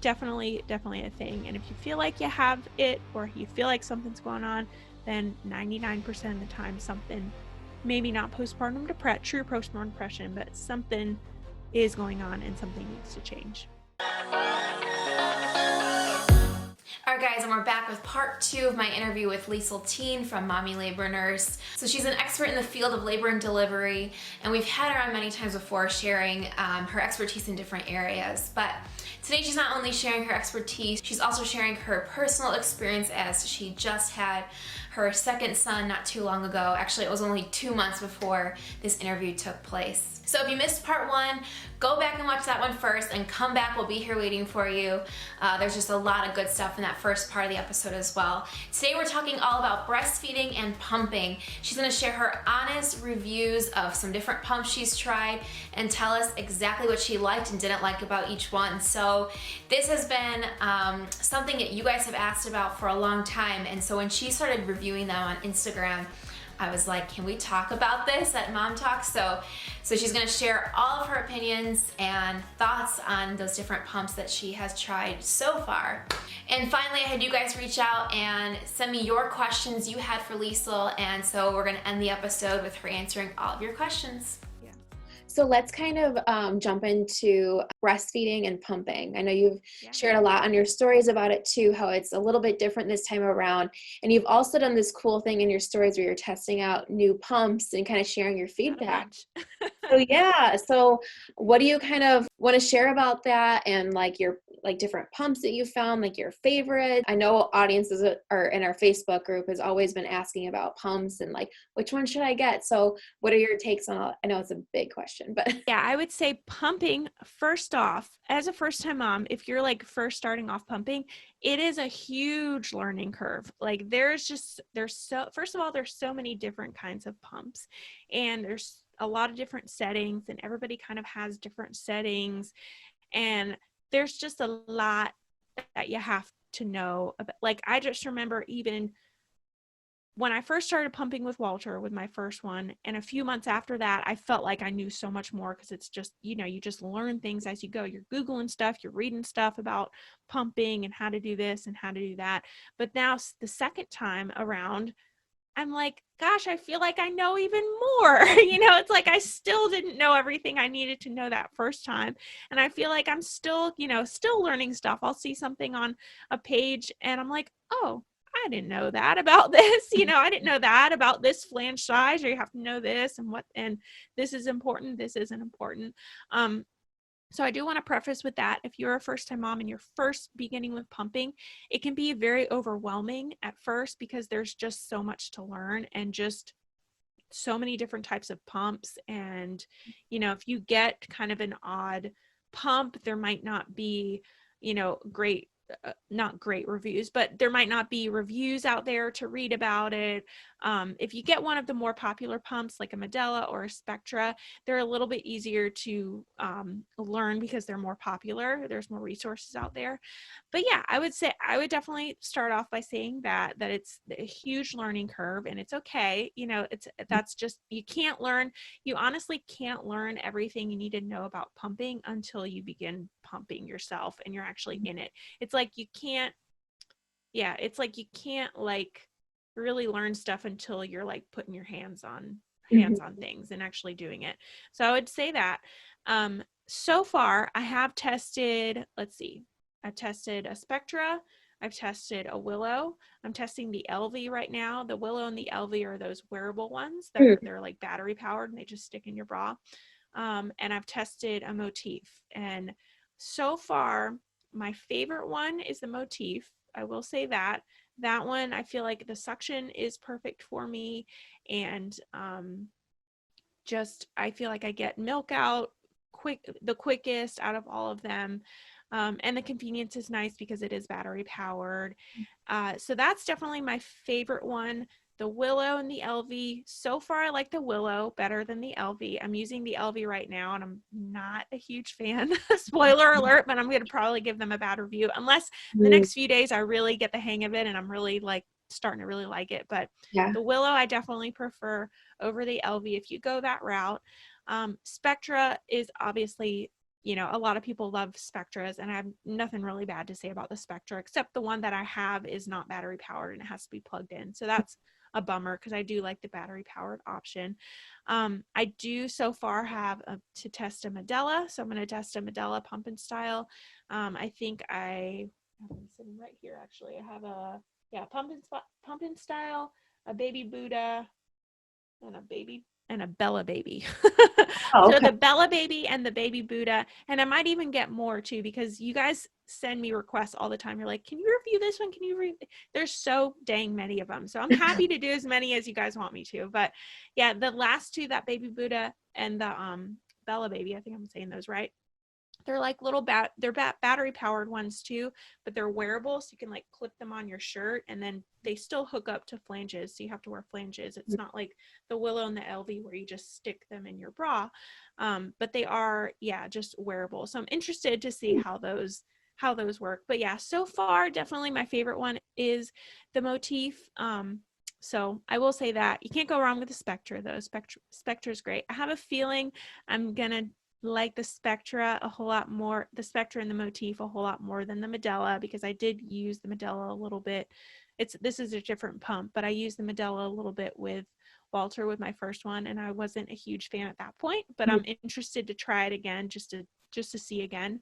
definitely a thing. And if you feel like you have it, or you feel like something's going on, then 99% of the time something, maybe not postpartum depression, true postpartum depression, but something is going on and something needs to change. All right, guys, and we're back with part 2 of my interview with Liesel Teen from Mommy Labor Nurse. So she's an expert in the field of labor and delivery, and we've had her on many times before sharing her expertise in different areas. But today she's not only sharing her expertise, she's also sharing her personal experience as she just had her second son not too long ago. Actually, it was only 2 months before this interview took place. So if you missed part 1, go back and watch that one first and come back. We'll be here waiting for you. There's just a lot of good stuff in that first part of the episode as well. Today we're talking all about breastfeeding and pumping. She's going to share her honest reviews of some different pumps she's tried and tell us exactly what she liked and didn't like about each one. So this has been something that you guys have asked about for a long time, and so when she started reviewing them on Instagram, I was like, can we talk about this at MomTalks? So she's gonna share all of her opinions and thoughts on those different pumps that she has tried so far. And finally, I had you guys reach out and send me your questions you had for Liesel, and so we're gonna end the episode with her answering all of your questions. So let's kind of jump into breastfeeding and pumping. I know you've shared a lot on your stories about it too, how it's a little bit different this time around. And you've also done this cool thing in your stories where you're testing out new pumps and kind of sharing your feedback. So what do you kind of want to share about that, and like your different pumps that you found, like your favorite? I know audiences are in our Facebook group has always been asking about pumps and like, which one should I get? So what are your takes on all? I know it's a big question, but yeah, I would say pumping, first off, as a first-time mom, if you're like first starting off pumping, it is a huge learning curve. Like first of all, there's so many different kinds of pumps, and there's a lot of different settings, and everybody kind of has different settings, and there's just a lot that you have to know about. Like, I just remember even when I first started pumping with Walter, with my first one, and a few months after that, I felt like I knew so much more, because it's just, you just learn things as you go. You're Googling stuff, you're reading stuff about pumping and how to do this and how to do that. But now the second time around, I'm like, gosh, I feel like I know even more. It's like I still didn't know everything I needed to know that first time. And I feel like I'm still, still learning stuff. I'll see something on a page and I'm like, oh, I didn't know that about this. I didn't know that about this flange size, or you have to know this and this is important. This isn't important. So I do want to preface with that. If you're a first-time mom and you're first beginning with pumping, it can be very overwhelming at first, because there's just so much to learn and just so many different types of pumps. And, if you get kind of an odd pump, there might not be, not great reviews, but there might not be reviews out there to read about it. If you get one of the more popular pumps like a Medela or a Spectra, they're a little bit easier to learn because they're more popular. There's more resources out there. But yeah, I would definitely start off by saying that it's a huge learning curve, and it's okay. That's just, you honestly can't learn everything you need to know about pumping until you begin pumping yourself and you're actually in it. It's like you can't like really learn stuff until you're like putting your hands on things and actually doing it. So I would say that so far I have tested, I've tested a Spectra, I've tested a Willow, I'm testing the LV right now. The Willow and the LV are those wearable ones that they're like battery powered and they just stick in your bra. And I've tested a Motif, and so far my favorite one is the Motif. I will say that one, I feel like the suction is perfect for me, and I feel like I get milk out the quickest out of all of them. And the convenience is nice because it is battery powered. So that's definitely my favorite one. The Willow and the LV, so far I like the Willow better than the LV. I'm using the LV right now and I'm not a huge fan. Spoiler alert, but I'm going to probably give them a bad review unless the next few days I really get the hang of it and I'm really like starting to really like it. But the Willow I definitely prefer over the LV if you go that route. Spectra is obviously a lot of people love Spectras, and I have nothing really bad to say about the Spectra, except the one that I have is not battery powered and it has to be plugged in. So that's a bummer because I do like the battery powered option. I do so far have to test a Medela. So I'm going to test a Medela pump and style. I think I'm sitting right here. Actually, I have pump and style, a baby Buddha, and a Bella baby. Oh, So okay. the Bella baby and the baby Buddha, and I might even get more too, because you guys send me requests all the time. You're like, can you review this one? There's so dang many of them. So I'm happy to do as many as you guys want me to. But yeah, the last two, that baby Buddha and the Bella baby, I think I'm saying those right. They're like little battery powered ones too, but they're wearable. So you can like clip them on your shirt, and then they still hook up to flanges. So you have to wear flanges. It's not like the Willow and the LV where you just stick them in your bra. But they are, just wearable. So I'm interested to see how those work. But yeah, so far, definitely my favorite one is the Motif. So I will say that you can't go wrong with the Spectra though. Spectra is great. I have a feeling I'm going to like the Spectra a whole lot more, the Spectra and the Motif a whole lot more than the Medela, because I did use the Medela a little bit. This is a different pump, but I used the Medela a little bit with Walter with my first one, and I wasn't a huge fan at that point, but I'm interested to try it again just to see again.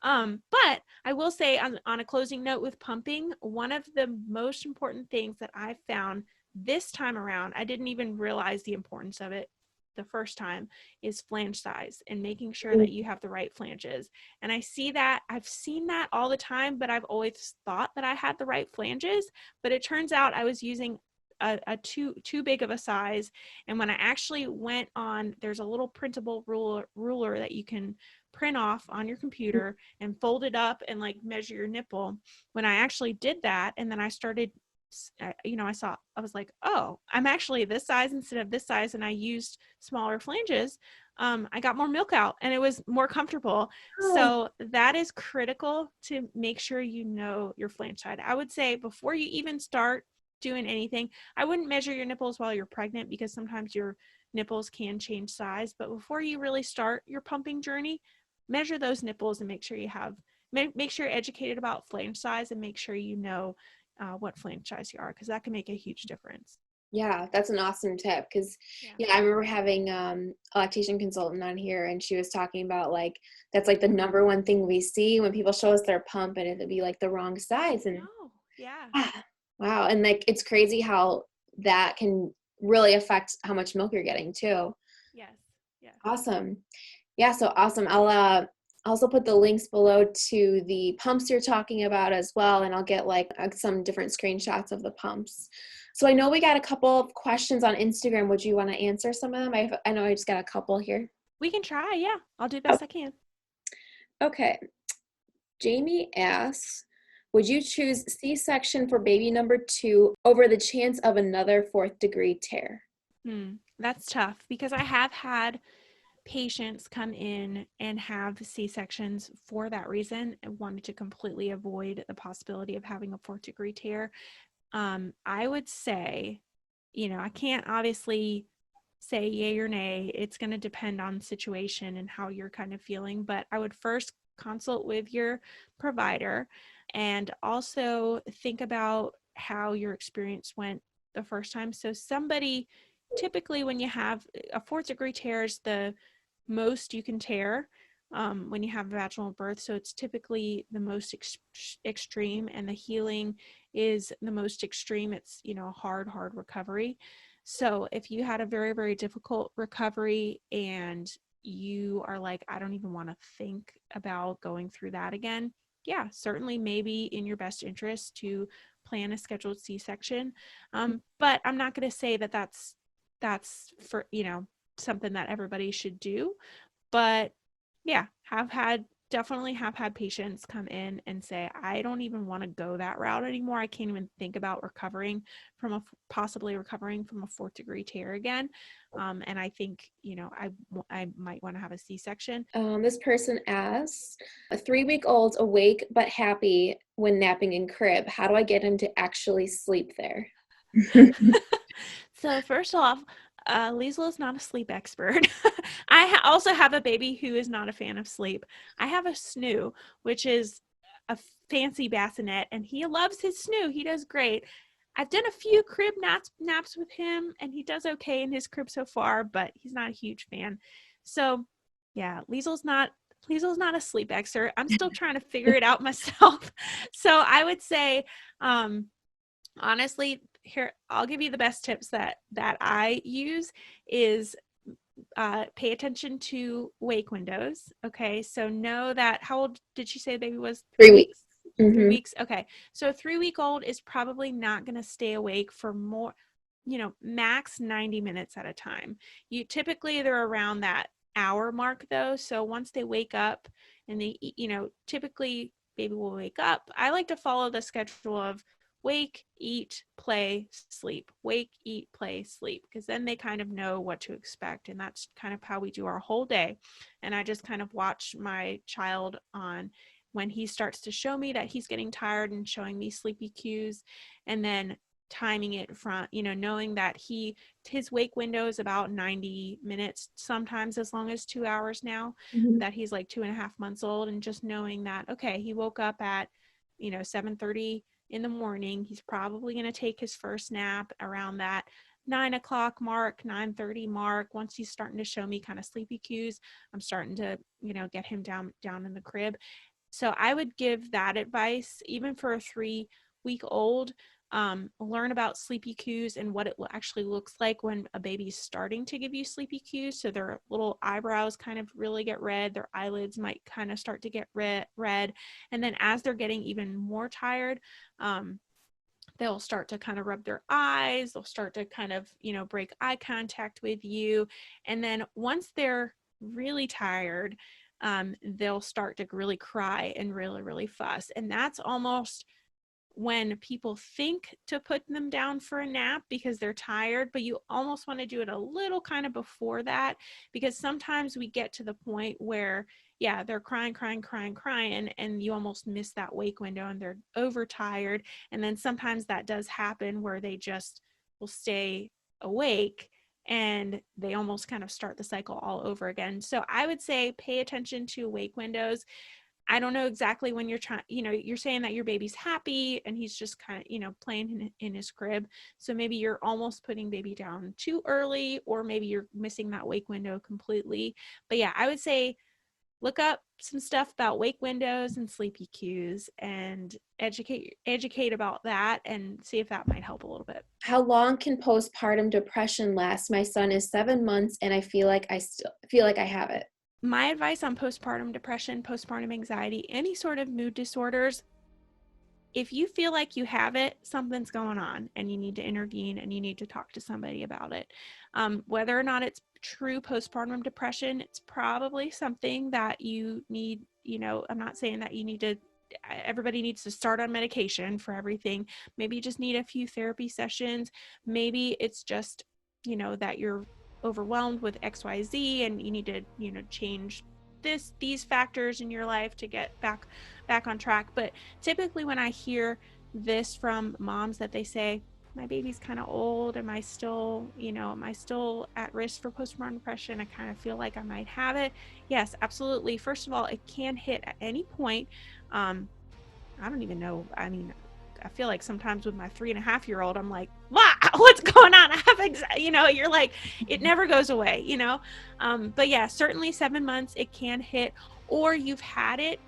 But I will say on a closing note with pumping, one of the most important things that I found this time around, I didn't even realize the importance of it the first time, is flange size and making sure that you have the right flanges. And I've seen that all the time, but I've always thought that I had the right flanges, but it turns out I was using a too big of a size. And when I actually went on, there's a little printable ruler that you can print off on your computer and fold it up and like measure your nipple. When I actually did that, and then I started, I was like, oh, I'm actually this size instead of this size, and I used smaller flanges. I got more milk out and it was more comfortable. So that is critical to make sure you know your flange size. I would say before you even start doing anything, I wouldn't measure your nipples while you're pregnant, because sometimes your nipples can change size. But before you really start your pumping journey, measure those nipples and make sure make sure you're educated about flange size, and make sure you know what flange size you are, because that can make a huge difference. Yeah, that's an awesome tip, because I remember having a lactation consultant on here, and she was talking about like that's like the number one thing we see when people show us their pump, and it'll be like the wrong size. And wow, and like it's crazy how that can really affect how much milk you're getting too. Yes. Awesome. Yeah, so awesome. I'll also put the links below to the pumps you're talking about as well, and I'll get like some different screenshots of the pumps. So I know we got a couple of questions on Instagram. Would you want to answer some of them? I know I just got a couple here. We can try. Yeah, I'll do the best I can. Okay. Jamie asks, would you choose C-section for baby number 2 over the chance of another 4th degree tear? That's tough, because I have had patients come in and have C-sections for that reason, and wanted to completely avoid the possibility of having a 4th degree tear. I would say, I can't obviously say yay or nay. It's going to depend on situation and how you're kind of feeling, but I would first consult with your provider, and also think about how your experience went the first time. So typically when you have a 4th degree tear is the most you can tear when you have a vaginal birth. So it's typically the most extreme, and the healing is the most extreme. It's, hard recovery. So if you had a very, very difficult recovery and you are like, I don't even want to think about going through that again, certainly maybe in your best interest to plan a scheduled C-section. But I'm not going to say that that's for, something that everybody should do. But definitely have had patients come in and say, I don't even want to go that route anymore. I can't even think about possibly recovering from a 4th degree tear again. And I think, I might want to have a C-section. This person asks, a 3-week-old awake but happy when napping in crib. How do I get him to actually sleep there? So first off, Liesel is not a sleep expert. I also have a baby who is not a fan of sleep. I have a snoo, which is a fancy bassinet, and he loves his snoo. He does great. I've done a few crib naps with him, and he does okay in his crib so far, but he's not a huge fan. So, yeah, Liesel's not a sleep expert. I'm still trying to figure it out myself. So I would say, honestly, here, I'll give you the best tips that I use is pay attention to wake windows. Okay. So know that, how old did she say the baby was? 3 weeks. 3 weeks. Okay. So a 3-week-old is probably not going to stay awake for more, max 90 minutes at a time. Typically they're around that hour mark though. So once they wake up and they, typically baby will wake up. I like to follow the schedule of wake, eat, play, sleep, wake, eat, play, sleep, because then they kind of know what to expect. And that's kind of how we do our whole day. And I just kind of watch my child on when he starts to show me that he's getting tired and showing me sleepy cues, and then timing it from, knowing that his wake window is about 90 minutes, sometimes as long as 2 hours now, that he's like 2.5 months old, and just knowing that, okay, he woke up at, 7:30 in the morning. He's probably going to take his first nap around that 9 o'clock mark, 9:30 mark. Once he's starting to show me kind of sleepy cues, I'm starting to, get him down in the crib. So I would give that advice, even for a 3-week-old. Learn about sleepy cues and what it actually looks like when a baby's starting to give you sleepy cues. So their little eyebrows kind of really get red, their eyelids might kind of start to get red. And then as they're getting even more tired, they'll start to kind of rub their eyes, they'll start to kind of, break eye contact with you. And then once they're really tired, they'll start to really cry and really, really fuss. And that's almost when people think to put them down for a nap because they're tired, but you almost want to do it a little kind of before that, because sometimes we get to the point where, yeah, they're crying, and you almost miss that wake window and they're overtired. And then sometimes that does happen where they just will stay awake and they almost kind of start the cycle all over again. So I would say pay attention to wake windows. I don't know exactly when you're trying, you're saying that your baby's happy and he's just kind of, playing in his crib. So maybe you're almost putting baby down too early, or maybe you're missing that wake window completely. But yeah, I would say look up some stuff about wake windows and sleepy cues and educate about that and see if that might help a little bit. How long can postpartum depression last? My son is 7 months and I feel like I have it. My advice on postpartum depression, postpartum anxiety, any sort of mood disorders, if you feel like you have it, something's going on and you need to intervene and you need to talk to somebody about it. Whether or not it's true postpartum depression, it's probably something that you need, I'm not saying that you need to, everybody needs to start on medication for everything. Maybe you just need a few therapy sessions. Maybe it's just, that you're overwhelmed with XYZ and you need to, change these factors in your life to get back on track. But typically when I hear this from moms that they say, my baby's kind of old, am I still at risk for postpartum depression? I kind of feel like I might have it. Yes, absolutely. First of all, it can hit at any point. I don't even know. I mean, I feel like sometimes with my 3.5-year-old, I'm like, what's going on? I have, you're like, it never goes away, but yeah, certainly 7 months, it can hit, or you've had it,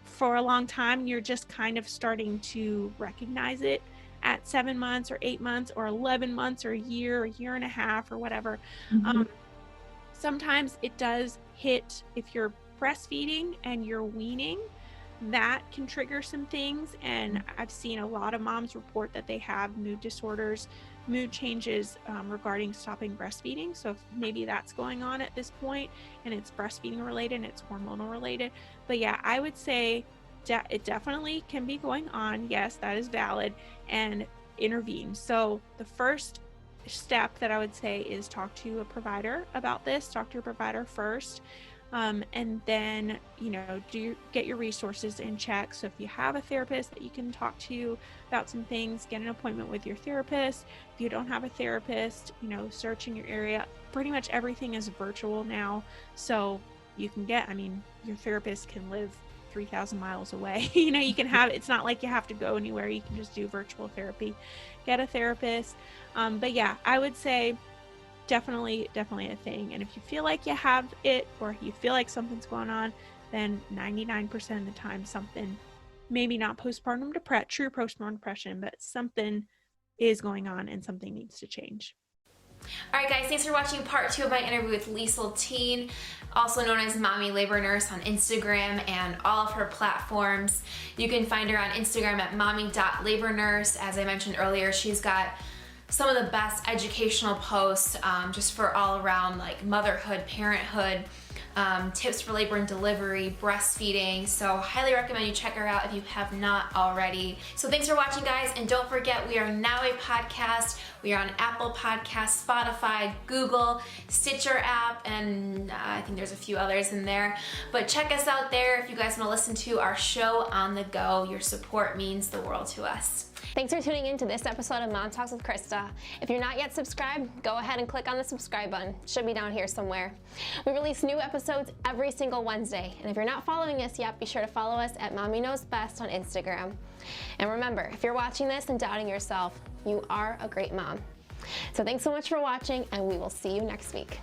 for a long time. You're just kind of starting to recognize it at 7 months or 8 months or 11 months or a year and a half or whatever. Sometimes it does hit if you're breastfeeding and you're weaning. That can trigger some things, and I've seen a lot of moms report that they have mood disorders, mood changes regarding stopping breastfeeding. So if maybe that's going on at this point and it's breastfeeding related and it's hormonal related. But yeah, I would say it definitely can be going on. Yes, that is valid, and intervene. So the first step that I would say is talk to a provider about this. Talk to your provider first. And then, get your resources in check. So if you have a therapist that you can talk to about some things, get an appointment with your therapist. If you don't have a therapist, search in your area. Pretty much everything is virtual now. So you can your therapist can live 3,000 miles away. You can it's not like you have to go anywhere. You can just do virtual therapy. Get a therapist. But yeah, I would say definitely a thing. And if you feel like you have it, or you feel like something's going on, then 99% of the time something, maybe not true postpartum depression, but something is going on and something needs to change. All right, guys, thanks for watching part 2 of my interview with Liesel Teen, also known as Mommy Labor Nurse on Instagram and all of her platforms. You can find her on Instagram at mommy.labornurse. As I mentioned earlier, she's got some of the best educational posts just for all around like motherhood, parenthood, tips for labor and delivery, breastfeeding. So highly recommend you check her out if you have not already. So thanks for watching, guys, and don't forget we are now a podcast. We are on Apple Podcasts, Spotify, Google, Stitcher app, and I think there's a few others in there. But check us out there if you guys want to listen to our show on the go. Your support means the world to us. Thanks for tuning in to this episode of Mom Talks with Christa. If you're not yet subscribed, go ahead and click on the subscribe button. It should be down here somewhere. We release new episodes every single Wednesday. And if you're not following us yet, be sure to follow us at Mommy Knows Best on Instagram. And remember, if you're watching this and doubting yourself, you are a great mom. So thanks so much for watching, and we will see you next week.